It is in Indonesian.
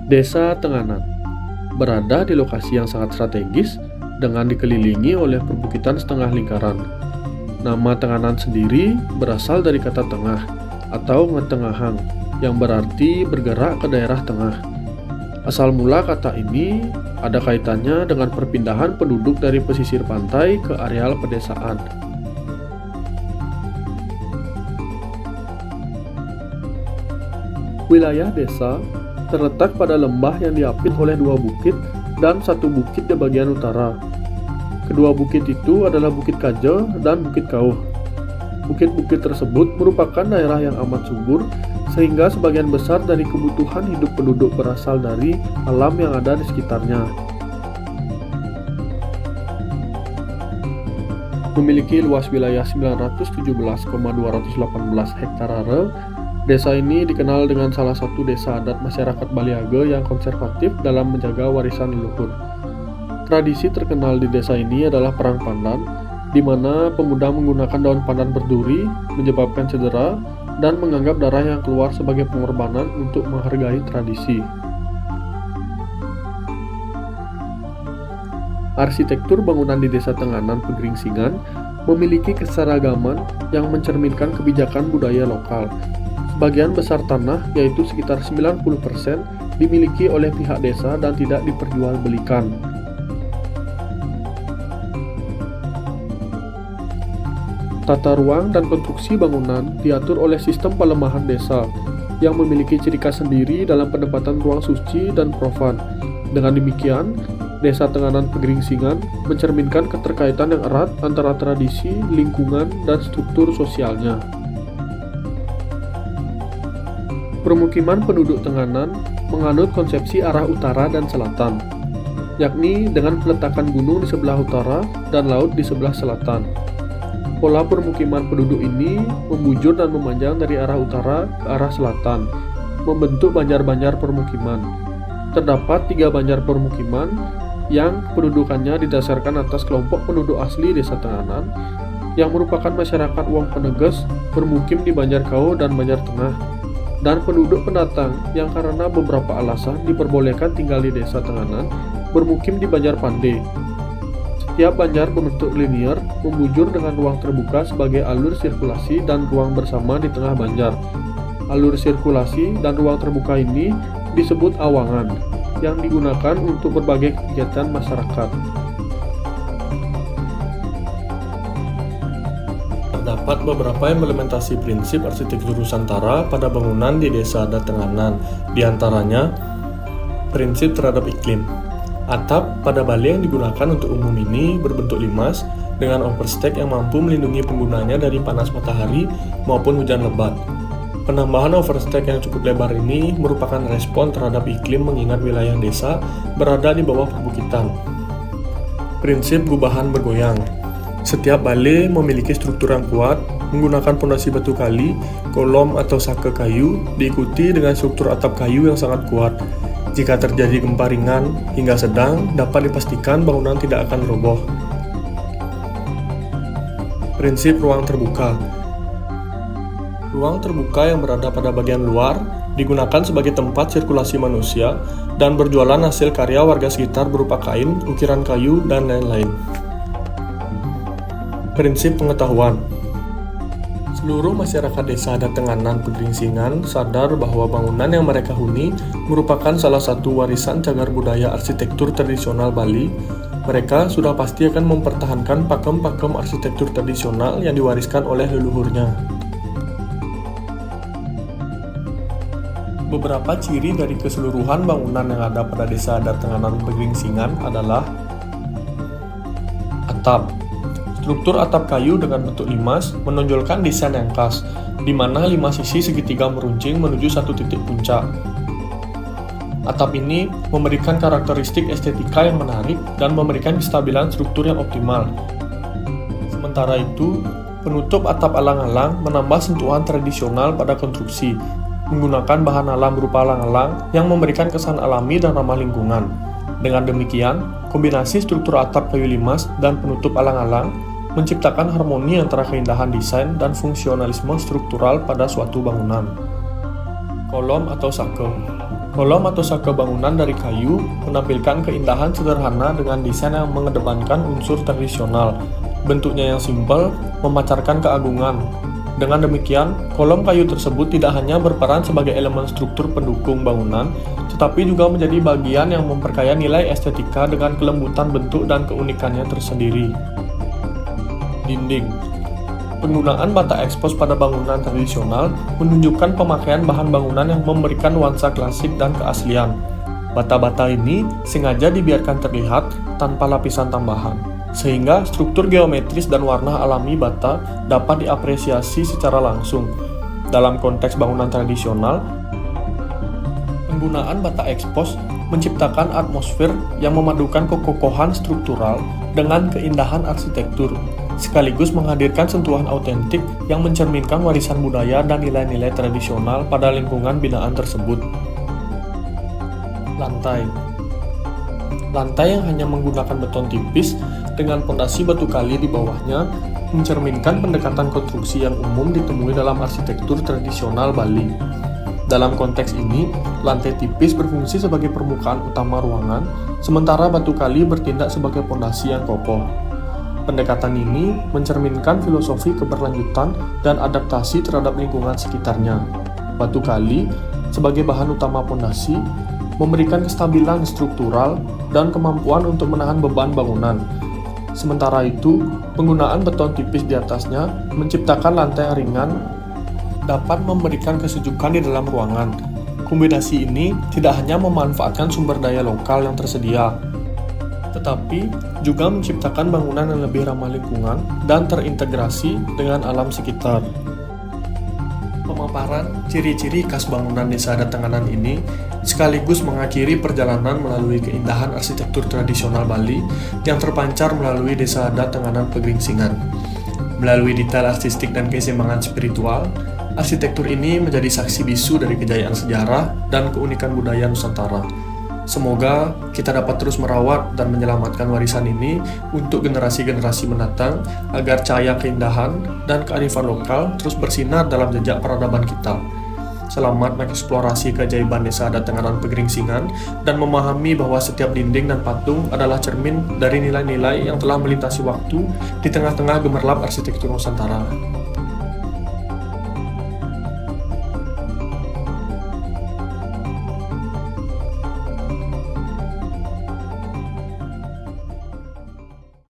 Desa Tenganan berada di lokasi yang sangat strategis dengan dikelilingi oleh perbukitan setengah lingkaran. Nama Tenganan sendiri berasal dari kata tengah atau ngetengahang yang berarti bergerak ke daerah tengah. Asal mula kata ini ada kaitannya dengan perpindahan penduduk dari pesisir pantai ke areal pedesaan. Wilayah desa terletak pada lembah yang diapit oleh dua bukit dan satu bukit di bagian utara. Kedua bukit itu adalah Bukit Kajo dan Bukit Kauh. Bukit-bukit tersebut merupakan daerah yang amat subur, sehingga sebagian besar dari kebutuhan hidup penduduk berasal dari alam yang ada di sekitarnya. Memiliki luas wilayah 917,218 hektare, desa ini dikenal dengan salah satu desa adat masyarakat Baliage yang konservatif dalam menjaga warisan leluhur. Tradisi terkenal di desa ini adalah perang pandan, di mana pemuda menggunakan daun pandan berduri, menyebabkan cedera, dan menganggap darah yang keluar sebagai pengorbanan untuk menghargai tradisi. Arsitektur bangunan di Desa Tenganan Pegeringsingan memiliki keseragaman yang mencerminkan kebijakan budaya lokal. Sebagian besar tanah, yaitu sekitar 90%, dimiliki oleh pihak desa dan tidak diperjualbelikan. Tata ruang dan konstruksi bangunan diatur oleh sistem pelemahan desa yang memiliki ciri khas sendiri dalam penempatan ruang suci dan profan. Dengan demikian, Desa Tenganan Pegeringsingan mencerminkan keterkaitan yang erat antara tradisi, lingkungan, dan struktur sosialnya. Permukiman penduduk Tenganan menganut konsepsi arah utara dan selatan, yakni dengan peletakan gunung di sebelah utara dan laut di sebelah selatan. Pola permukiman penduduk ini membujur dan memanjang dari arah utara ke arah selatan, membentuk banjar-banjar permukiman. Terdapat 3 banjar permukiman yang pendudukannya didasarkan atas kelompok penduduk asli Desa Tenganan yang merupakan masyarakat Wong Peneges bermukim di Banjar Kauh dan Banjar Tengah, dan penduduk pendatang yang karena beberapa alasan diperbolehkan tinggal di Desa Tenganan bermukim di Banjar Pande. Setiap banjar berbentuk linear membujur dengan ruang terbuka sebagai alur sirkulasi dan ruang bersama di tengah banjar. Alur sirkulasi dan ruang terbuka ini disebut awangan, yang digunakan untuk berbagai kegiatan masyarakat. Terdapat beberapa implementasi prinsip arsitektur Nusantara pada bangunan di Desa Adat Tenganan, di antaranya prinsip terhadap iklim. Atap pada Bali yang digunakan untuk umum ini berbentuk limas dengan overstack yang mampu melindungi penggunanya dari panas matahari maupun hujan lebat. Penambahan overstack yang cukup lebar ini merupakan respon terhadap iklim mengingat wilayah desa berada di bawah perbukitan. Prinsip gubahan bergoyang. Setiap bale memiliki struktur yang kuat menggunakan pondasi batu kali, kolom atau sake kayu, diikuti dengan struktur atap kayu yang sangat kuat. Jika terjadi gempa ringan hingga sedang, dapat dipastikan bangunan tidak akan roboh. Prinsip ruang terbuka. Ruang terbuka yang berada pada bagian luar digunakan sebagai tempat sirkulasi manusia dan berjualan hasil karya warga sekitar berupa kain, ukiran kayu, dan lain-lain. Prinsip pengetahuan. Seluruh masyarakat Desa Adat Tenganan Pegeringsingan sadar bahwa bangunan yang mereka huni merupakan salah satu warisan cagar budaya arsitektur tradisional Bali. Mereka sudah pasti akan mempertahankan pakem-pakem arsitektur tradisional yang diwariskan oleh leluhurnya. Beberapa ciri dari keseluruhan bangunan yang ada pada Desa Adat Tenganan Pegeringsingan adalah atap. Struktur atap kayu dengan bentuk limas menonjolkan desain yang khas, di mana 5 sisi segitiga meruncing menuju satu titik puncak. Atap ini memberikan karakteristik estetika yang menarik dan memberikan kestabilan struktur yang optimal. Sementara itu, penutup atap alang-alang menambah sentuhan tradisional pada konstruksi, menggunakan bahan alam berupa alang-alang yang memberikan kesan alami dan ramah lingkungan. Dengan demikian, kombinasi struktur atap kayu limas dan penutup alang-alang menciptakan harmoni antara keindahan desain dan fungsionalisme struktural pada suatu bangunan. Kolom atau sake. Kolom atau saka bangunan dari kayu menampilkan keindahan sederhana dengan desain yang mengedepankan unsur tradisional. Bentuknya yang simpel, memancarkan keagungan. Dengan demikian, kolom kayu tersebut tidak hanya berperan sebagai elemen struktur pendukung bangunan, tetapi juga menjadi bagian yang memperkaya nilai estetika dengan kelembutan bentuk dan keunikannya tersendiri. Dinding. Penggunaan bata ekspos pada bangunan tradisional menunjukkan pemakaian bahan bangunan yang memberikan nuansa klasik dan keaslian. Bata-bata ini sengaja dibiarkan terlihat tanpa lapisan tambahan, sehingga struktur geometris dan warna alami bata dapat diapresiasi secara langsung. Dalam konteks bangunan tradisional, penggunaan bata ekspos menciptakan atmosfer yang memadukan kekokohan struktural dengan keindahan arsitektur, sekaligus menghadirkan sentuhan autentik yang mencerminkan warisan budaya dan nilai-nilai tradisional pada lingkungan binaan tersebut. Lantai. Lantai yang hanya menggunakan beton tipis dengan pondasi batu kali di bawahnya mencerminkan pendekatan konstruksi yang umum ditemui dalam arsitektur tradisional Bali. Dalam konteks ini, lantai tipis berfungsi sebagai permukaan utama ruangan, sementara batu kali bertindak sebagai pondasi yang kokoh. Pendekatan ini mencerminkan filosofi keberlanjutan dan adaptasi terhadap lingkungan sekitarnya. Batu kali, sebagai bahan utama pondasi, memberikan kestabilan struktural dan kemampuan untuk menahan beban bangunan. Sementara itu, penggunaan beton tipis di atasnya menciptakan lantai yang ringan dapat memberikan kesejukan di dalam ruangan. Kombinasi ini tidak hanya memanfaatkan sumber daya lokal yang tersedia, tetapi juga menciptakan bangunan yang lebih ramah lingkungan dan terintegrasi dengan alam sekitar. Pemaparan ciri-ciri khas bangunan Desa Adat Tenganan ini sekaligus mengakhiri perjalanan melalui keindahan arsitektur tradisional Bali yang terpancar melalui Desa Adat Tenganan Pegeringsingan. Melalui detail artistik dan keseimbangan spiritual, arsitektur ini menjadi saksi bisu dari kejayaan sejarah dan keunikan budaya Nusantara. Semoga kita dapat terus merawat dan menyelamatkan warisan ini untuk generasi-generasi mendatang agar cahaya keindahan dan kearifan lokal terus bersinar dalam jejak peradaban kita. Selamat mengeksplorasi keajaiban Desa Adat Tenganan Pegeringsingan dan memahami bahwa setiap dinding dan patung adalah cermin dari nilai-nilai yang telah melintasi waktu di tengah-tengah gemerlap arsitektur Nusantara.